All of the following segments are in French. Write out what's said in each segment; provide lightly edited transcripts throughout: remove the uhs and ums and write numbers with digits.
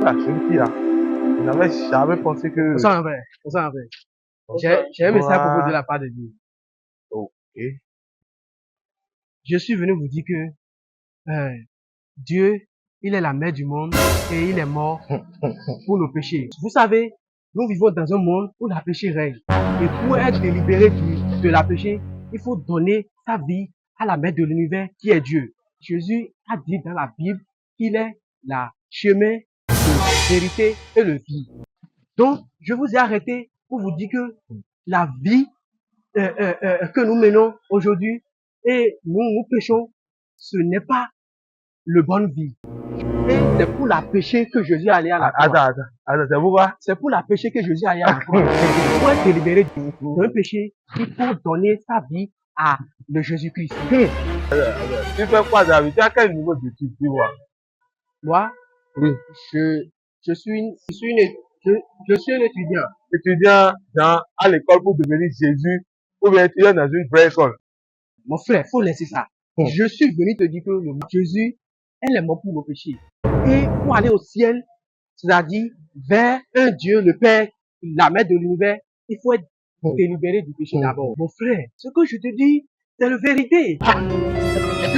La jeune fille là, je n'avais jamais pensé que... On s'en va. J'ai un message pour vous de la part de Dieu. Ok. Je suis venu vous dire que Dieu, il est la mère du monde et il est mort pour nos péchés. Vous savez, nous vivons dans un monde où la péché règne. Et pour être délibéré de la péché, il faut donner sa vie à la mère de l'univers qui est Dieu. Jésus a dit dans la Bible qu'il est la chemin, la vérité et le vie. Donc, je vous ai arrêté pour vous dire que la vie que nous menons aujourd'hui et nous péchons, ce n'est pas le bonne vie. Et c'est pour la péché que Jésus est allé à la croix. Attends, c'est pourquoi? C'est pour la péché que Jésus est allé à la croix. Pour être délibéré d'un péché, il faut donner sa vie à le Jésus-Christ. Tu fais quoi David? Tu as quel niveau d'études, tu vois? Moi, Oui. je suis un étudiant. Étudiant à l'école pour devenir Jésus ou bien étudiant dans une vraie école? Mon frère, faut laisser ça. Je suis venu te dire que Jésus, elle est mort pour nos péchés. Et pour aller au ciel, c'est-à-dire vers un Dieu, le Père, la mère de l'univers, il faut être délibéré du péché d'abord. Mon frère, ce que je te dis, c'est la vérité. Je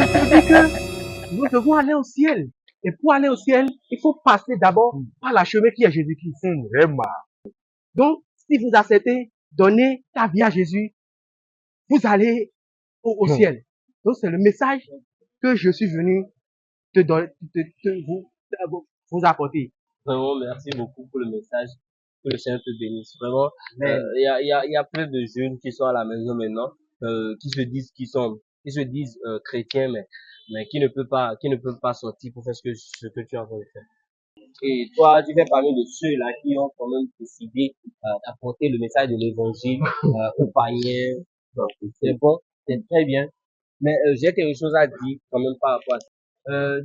te dis que nous devons aller au ciel. Et pour aller au ciel, il faut passer d'abord par la chemin qui est Jésus-Christ. Vraiment. Donc, si vous acceptez, donner ta vie à Jésus, vous allez au ciel. Donc, c'est le message que je suis venu vous apporter. Vraiment, merci beaucoup pour le message. Que le Seigneur te bénisse. Vraiment, il y a plein de jeunes qui sont à la maison maintenant, qui se disent chrétiens, mais qui ne peuvent pas sortir pour faire ce que tu es en train de faire. Et toi, tu fais parmi de ceux-là qui ont quand même décidé d'apporter le message de l'évangile aux païens. C'est bon, c'est très bien. Mais j'ai quelque chose à dire quand même par rapport à ça.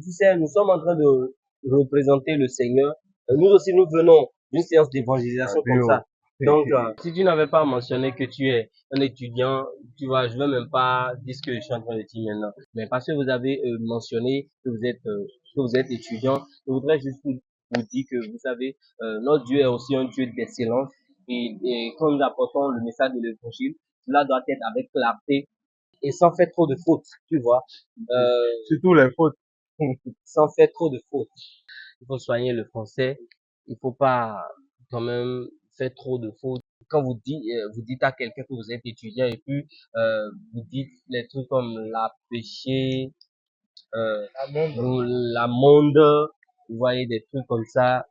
Tu sais, nous sommes en train de représenter le Seigneur. Nous aussi, nous venons d'une séance d'évangélisation comme ça. Donc, si tu n'avais pas mentionné que tu es un étudiant, tu vois, je veux même pas dire ce que je suis en train de dire maintenant. Mais parce que vous avez mentionné que vous êtes étudiant, je voudrais juste vous dire que vous savez, notre Dieu est aussi un Dieu d'excellence. Et quand nous apportons le message de l'évangile, cela doit être avec clarté et sans faire trop de fautes, tu vois. Surtout les fautes. Sans faire trop de fautes. Il faut soigner le français. Il faut pas quand même faire trop de fautes. Quand vous dites à quelqu'un que vous êtes étudiant et puis vous dites les trucs comme la péché, la monde, vous voyez des trucs comme ça.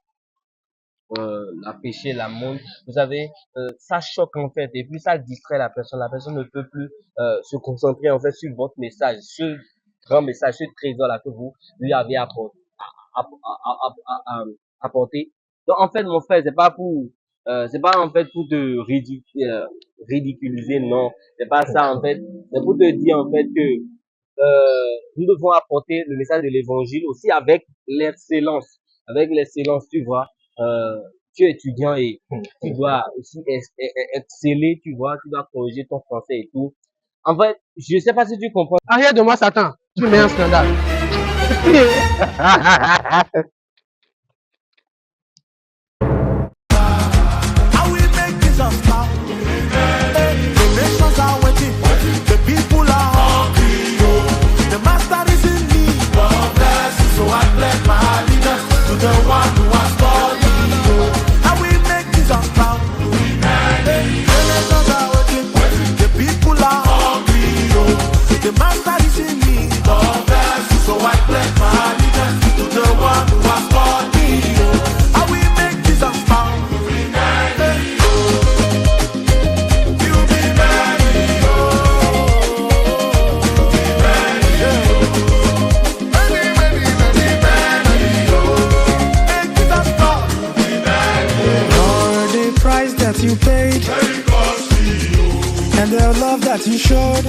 La péché, la monde, vous savez, ça choque en fait et puis ça distrait la personne. La personne ne peut plus se concentrer en fait sur votre message, ce grand message, ce trésor là que vous lui avez apporté. Donc en fait, mon frère, c'est pas en fait pour te ridiculiser, non, c'est pas ça en fait. C'est pour te dire en fait que nous devons apporter le message de l'évangile aussi avec l'excellence, tu vois. Tu es étudiant et tu dois aussi exceller, tu vois, tu dois corriger ton français et tout. En fait, je sais pas si tu comprends. Arrière de moi, Satan, tu mets un scandale. And the love that you showed,